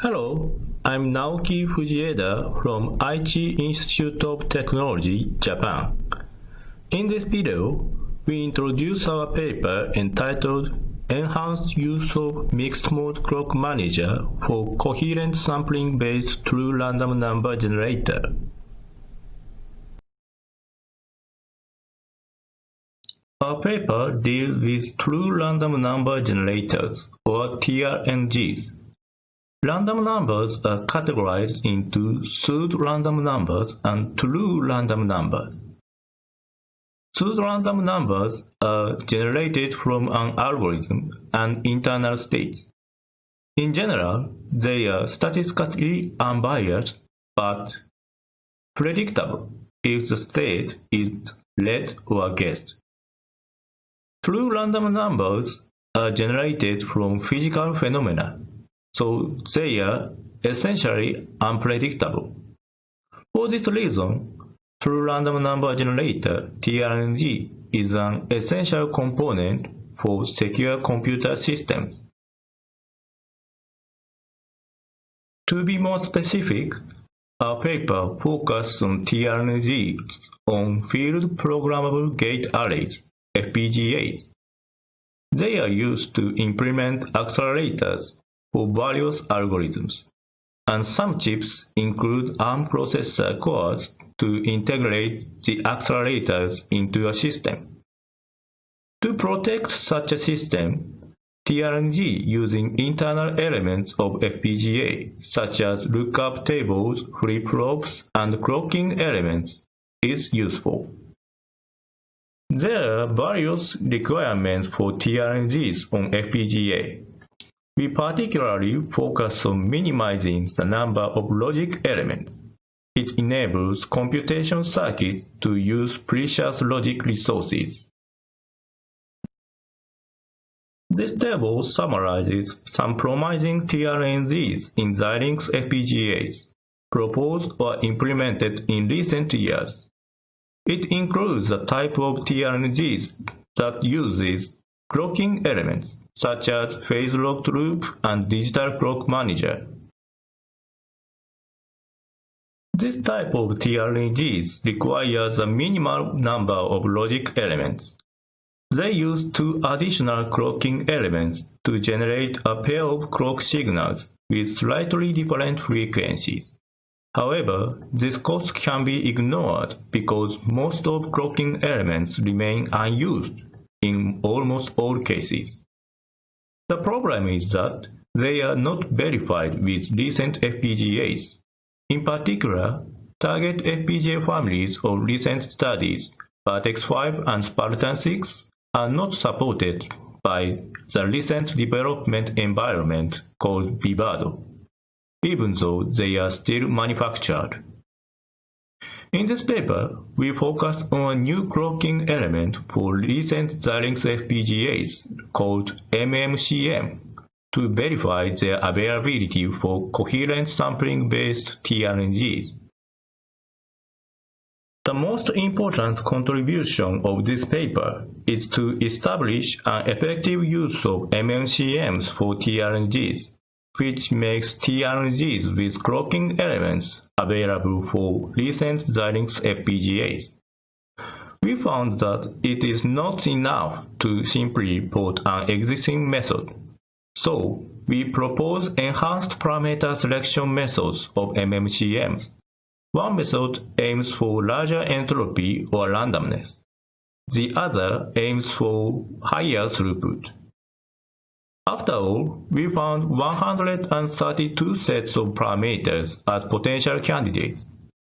Hello, I'm Naoki Fujieda from Aichi Institute of Technology, Japan. In this video, we introduce our paper entitled Enhanced Use of Mixed-Mode Clock Manager for Coherent Sampling-Based True Random Number Generator. Our paper deals with True Random Number Generators, or TRNGs. Random numbers are categorized into pseudo-random numbers and true random numbers. Pseudo-random numbers are generated from an algorithm and internal states. In general, they are statistically unbiased but predictable if the state is let or guessed. True random numbers are generated from physical phenomena, so they are essentially unpredictable. For this reason, True Random Number Generator (TRNG) is an essential component for secure computer systems. To be more specific, our paper focuses on TRNGs on Field-Programmable Gate Arrays (FPGAs). They are used to implement accelerators for various algorithms, and some chips include ARM processor cores to integrate the accelerators into a system. To protect such a system, TRNG using internal elements of FPGA, such as lookup tables, flip-flops, and clocking elements, is useful. There are various requirements for TRNGs on FPGA. We particularly focus on minimizing the number of logic elements. It enables computation circuits to use precious logic resources. This table summarizes some promising TRNGs in Xilinx FPGAs, proposed or implemented in recent years. It includes a type of TRNGs that uses clocking elements, such as phase-locked loop and digital clock manager. This type of TRNGs requires a minimal number of logic elements. They use two additional clocking elements to generate a pair of clock signals with slightly different frequencies. However, this cost can be ignored because most of clocking elements remain unused in almost all cases. The problem is that they are not verified with recent FPGAs. In particular, target FPGA families of recent studies, Vertex 5 and Spartan 6, are not supported by the recent development environment called Vivado, even though they are still manufactured. In this paper, we focus on a new clocking element for recent Xilinx FPGAs called MMCM to verify their availability for coherent sampling-based TRNGs. The most important contribution of this paper is to establish an effective use of MMCMs for TRNGs, which makes TRNGs with clocking elements available for recent Xilinx FPGAs. We found that it is not enough to simply port an existing method, so we propose enhanced parameter selection methods of MMCMs. One method aims for larger entropy or randomness. The other aims for higher throughput. After all, we found 132 sets of parameters as potential candidates.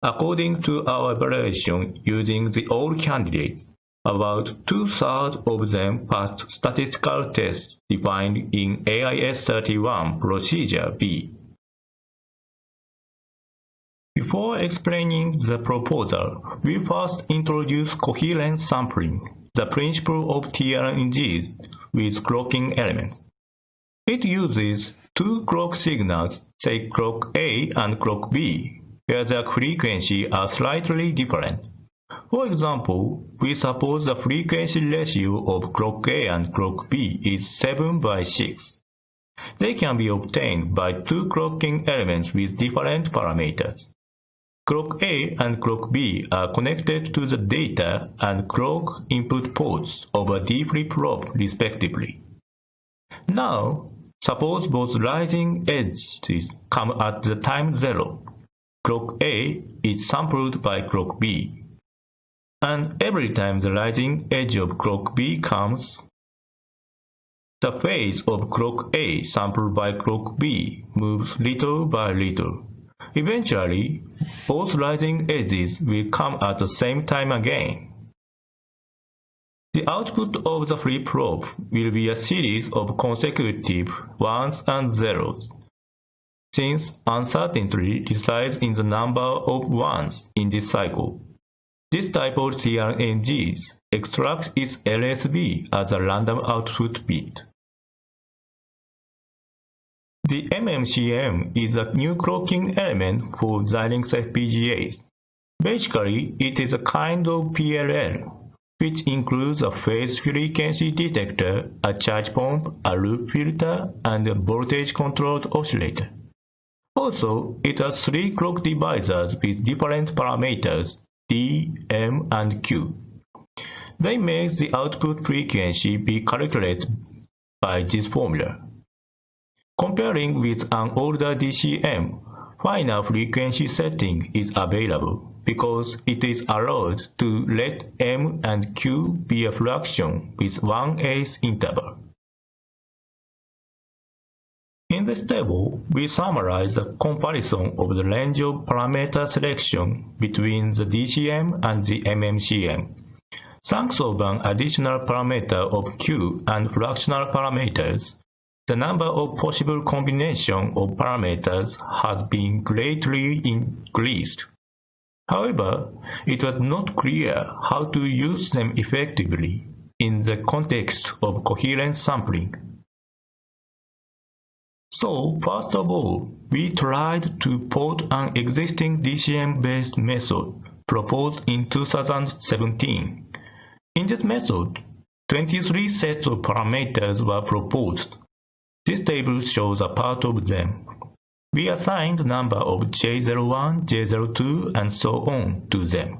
According to our evaluation using the all candidates, about 2/3 of them passed statistical tests defined in AIS-31 Procedure B. Before explaining the proposal, we first introduce coherent sampling, the principle of TRNGs with clocking elements. It uses two clock signals, say clock A and clock B, where their frequencies are slightly different. For example, we suppose the frequency ratio of clock A and clock B is 7/6. They can be obtained by two clocking elements with different parameters. Clock A and clock B are connected to the data and clock input ports of a D flip-flop respectively. Now, suppose both rising edges come at the time 0. Clock A is sampled by clock B, and every time the rising edge of clock B comes, the phase of clock A sampled by clock B moves little by little. Eventually, both rising edges will come at the same time again. The output of the flip-flop will be a series of consecutive 1s and 0s. Since uncertainty resides in the number of 1s in this cycle, this type of TRNGs extracts its LSB as a random output bit. The MMCM is a new clocking element for Xilinx FPGAs. Basically, it is a kind of PLL, which includes a phase frequency detector, a charge pump, a loop filter, and a voltage-controlled oscillator. Also, it has three clock divisors with different parameters D, M, and Q. They make the output frequency be calculated by this formula. Comparing with an older DCM, finer frequency setting is available because it is allowed to let M and Q be a fraction with 1/8 interval. In this table, we summarize the comparison of the range of parameter selection between the DCM and the MMCM. Thanks to an additional parameter of Q and fractional parameters, the number of possible combinations of parameters has been greatly increased. However, it was not clear how to use them effectively in the context of coherent sampling. So, first of all, we tried to port an existing DCM-based method proposed in 2017. In this method, 23 sets of parameters were proposed. This table shows a part of them. We assigned the number of J01, J02, and so on to them.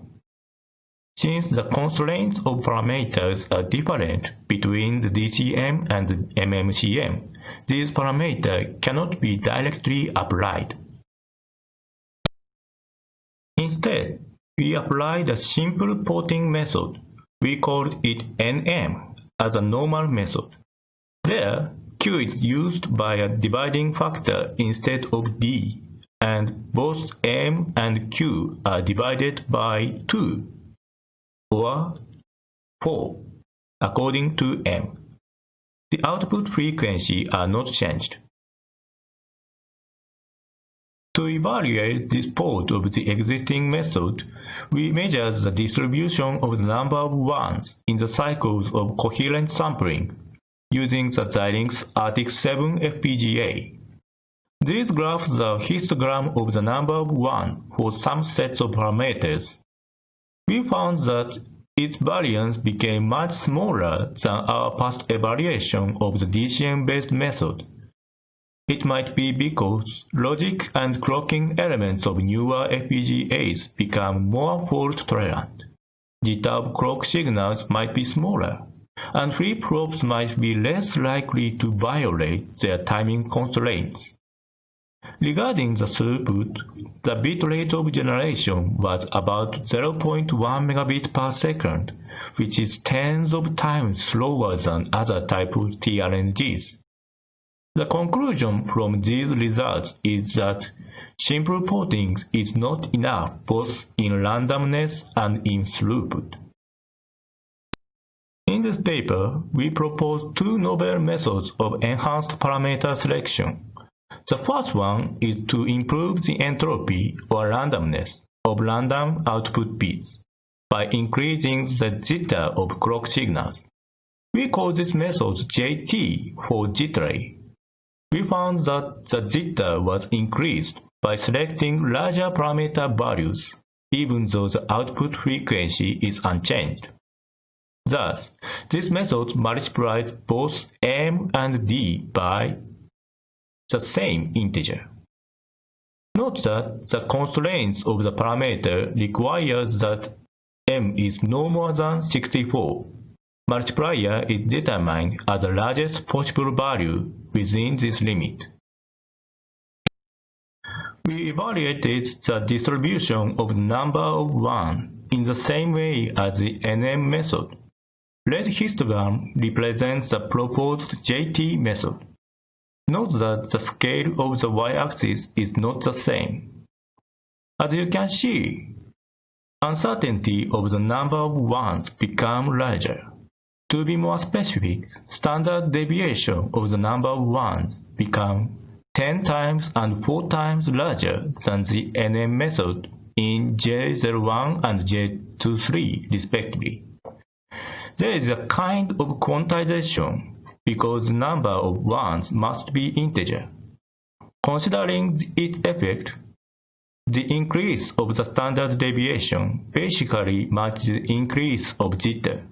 Since the constraints of parameters are different between the DCM and the MMCM, these parameters cannot be directly applied. Instead, we applied a simple porting method. We called it NM as a normal method. There, Q is used by a dividing factor instead of D, and both M and Q are divided by 2 or 4 according to M. The output frequency are not changed. To evaluate this port of the existing method, we measure the distribution of the number of 1s in the cycles of coherent sampling using the Xilinx ARTIC7 FPGA. These graphs are histogram of the number of 1 for some sets of parameters. We found that its variance became much smaller than our past evaluation of the DCM-based method. It might be because logic and clocking elements of newer FPGAs become more fault-tolerant. Jitter of clock signals might be smaller, and flip-flops might be less likely to violate their timing constraints. Regarding the throughput, the bit rate of generation was about 0.1 megabit per second, which is tens of times slower than other types of TRNGs. The conclusion from these results is that simple porting is not enough both in randomness and in throughput. In this paper, we propose two novel methods of enhanced parameter selection. The first one is to improve the entropy or randomness of random output bits by increasing the jitter of clock signals. We call this method JT for jittery. We found that the jitter was increased by selecting larger parameter values, even though the output frequency is unchanged. Thus, this method multiplies both M and D by the same integer. Note that the constraints of the parameter requires that m is no more than 64. Multiplier is determined as the largest possible value within this limit. We evaluated the distribution of the number of 1 in the same way as the NM method. Red histogram represents the proposed JT method. Note that the scale of the y-axis is not the same. As you can see, uncertainty of the number of 1s becomes larger. To be more specific, standard deviation of the number of 1s becomes 10 times and 4 times larger than the NM method in J01 and J23 respectively. There is a kind of quantization because the number of 1s must be integer. Considering its effect, the increase of the standard deviation basically matches the increase of jitter.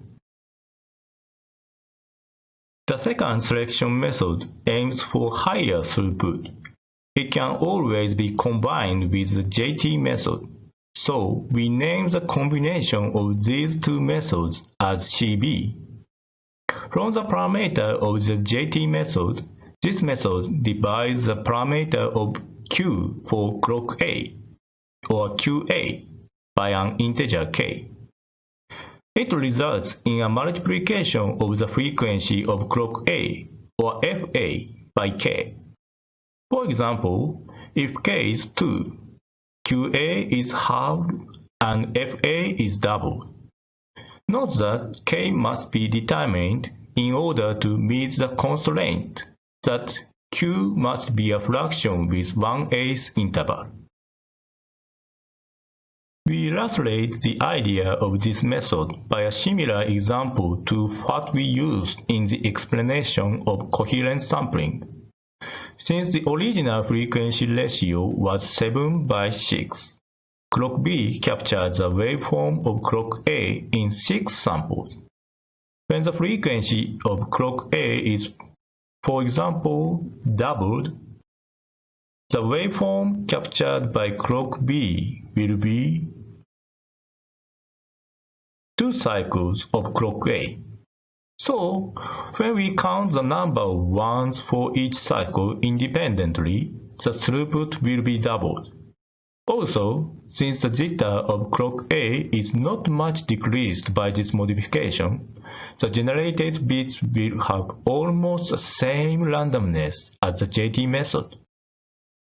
The second selection method aims for higher throughput. It can always be combined with the JT method, so we name the combination of these two methods as CB. From the parameter of the JT method, this method divides the parameter of Q for clock A, or QA, by an integer k. It results in a multiplication of the frequency of clock A, or FA, by k. For example, if k is 2, QA is halved and FA is doubled. Note that k must be determined in order to meet the constraint that q must be a fraction with 1/8 interval. We illustrate the idea of this method by a similar example to what we used in the explanation of coherent sampling. Since the original frequency ratio was 7/6, clock B captured the waveform of clock A in 6 samples. When the frequency of clock A is, for example, doubled, the waveform captured by clock B will be 2 cycles of clock A. So, when we count the number of 1s for each cycle independently, the throughput will be doubled. Also, since the jitter of clock A is not much decreased by this modification, the generated bits will have almost the same randomness as the JT method.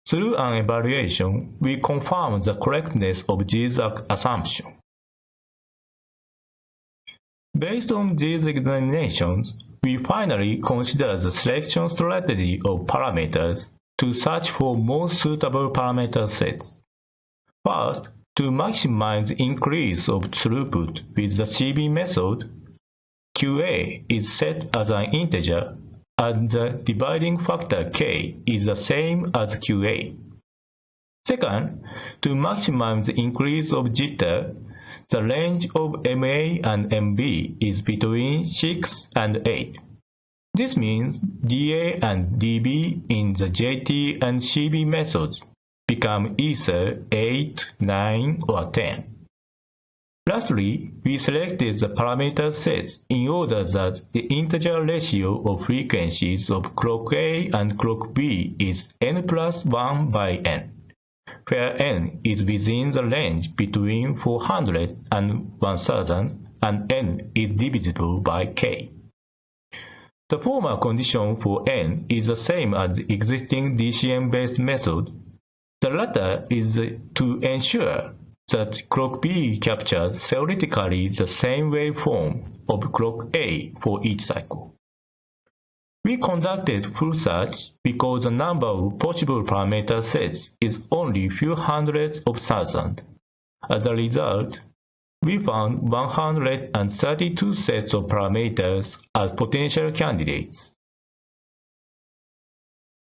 Through an evaluation, we confirm the correctness of these assumptions. Based on these examinations, we finally consider the selection strategy of parameters to search for most suitable parameter sets. First, to maximize the increase of throughput with the CB method, QA is set as an integer and the dividing factor k is the same as QA. Second, to maximize the increase of jitter, the range of MA and MB is between 6 and 8. This means DA and DB in the JT and CB methods become either 8, 9, or 10. Lastly, we selected the parameter sets in order that the integer ratio of frequencies of clock A and clock B is n plus 1 by n, where n is within the range between 400 and 1000 and n is divisible by k. The former condition for n is the same as the existing DCM-based method. The latter is to ensure that clock B captures theoretically the same waveform of clock A for each cycle. We conducted full search because the number of possible parameter sets is only few hundreds of thousands. As a result, we found 132 sets of parameters as potential candidates.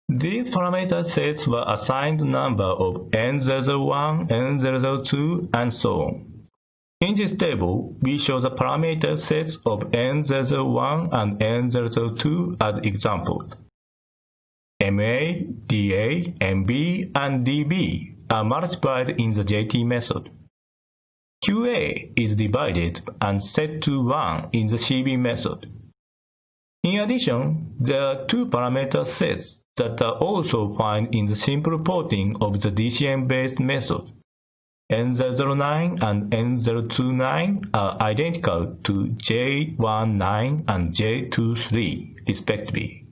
These parameter sets were assigned the number of N001, N002, and so on. In this table, we show the parameter sets of N001 and N002 as examples. MA, DA, MB, and DB are multiplied in the JT method. QA is divided and set to 1 in the CB method. In addition, there are two parameter sets that are also found in the simple porting of the DCM-based method. N009 and N029 are identical to J19 and J23, respectively.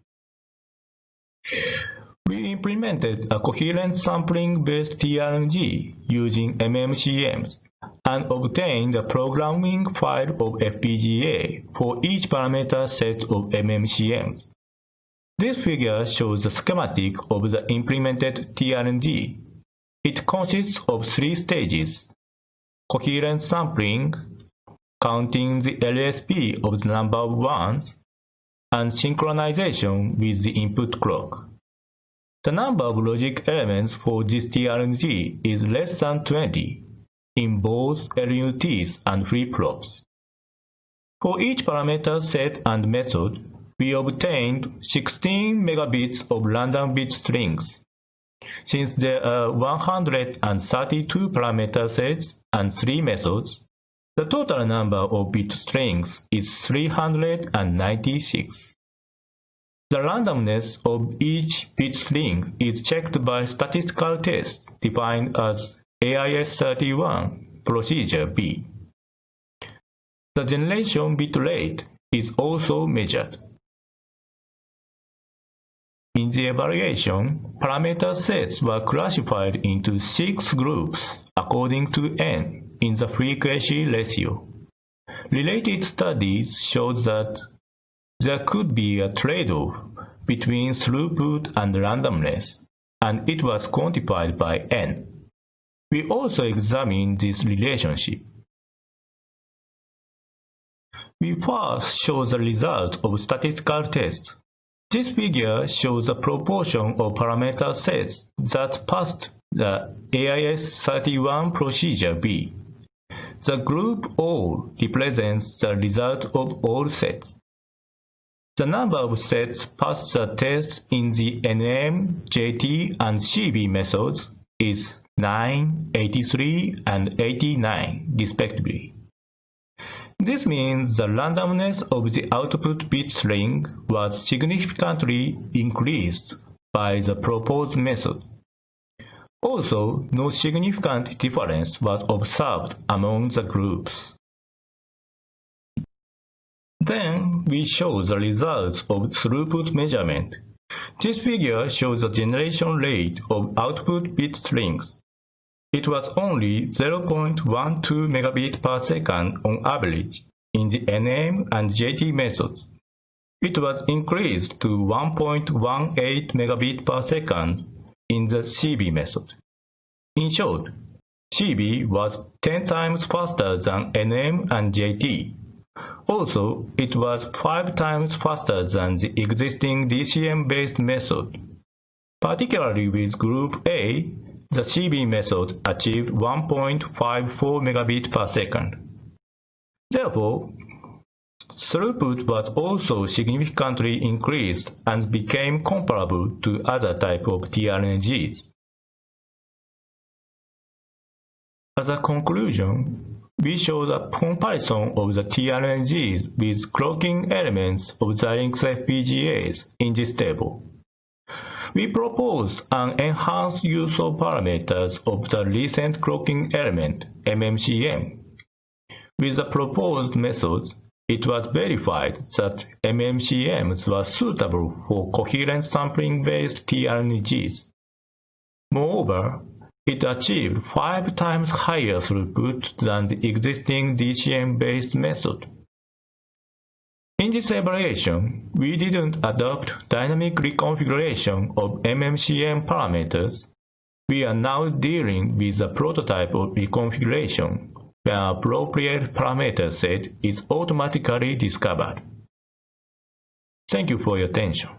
We implemented a coherent sampling-based TRNG using MMCMs and obtained a programming file of FPGA for each parameter set of MMCMs. This figure shows the schematic of the implemented TRNG. It consists of 3 stages: coherent sampling, counting the LSB of the number of ones, and synchronization with the input clock. The number of logic elements for this TRNG is less than 20 in both LUTs and flip-flops. For each parameter set and method, we obtained 16 megabits of random bit strings. Since there are 132 parameter sets and 3 methods, the total number of bit strings is 396. The randomness of each bit string is checked by statistical test defined as AIS31 procedure B. The generation bit rate is also measured. In the evaluation, parameter sets were classified into 6 groups according to n in the frequency ratio. Related studies showed that there could be a trade-off between throughput and randomness, and it was quantified by n. We also examined this relationship. We first show the result of statistical tests. This figure shows the proportion of parameter sets that passed the AIS31 procedure B. The group O represents the result of all sets. The number of sets passed the test in the NM, JT, and CB methods is 9, 83, and 89, respectively. This means the randomness of the output bit string was significantly increased by the proposed method. Also, no significant difference was observed among the groups. Then we show the results of throughput measurement. This figure shows the generation rate of output bit strings. It was only 0.12 megabit per second on average in the NM and JT methods. It was increased to 1.18 megabit per second in the CB method. In short, CB was 10 times faster than NM and JT. Also, it was 5 times faster than the existing DCM-based method. Particularly with Group A, the CB method achieved 1.54 megabit per second. Therefore, throughput was also significantly increased and became comparable to other types of TRNGs. As a conclusion, we showed a comparison of the TRNGs with clocking elements of Xilinx FPGAs in this table. We proposed an enhanced use of parameters of the recent clocking element, MMCM. With the proposed methods, it was verified that MMCMs were suitable for coherent sampling-based TRNGs. Moreover, it achieved 5 times higher throughput than the existing DCM-based method. In this evaluation, we didn't adopt dynamic reconfiguration of MMCM parameters. We are now dealing with a prototype of reconfiguration where an appropriate parameter set is automatically discovered. Thank you for your attention.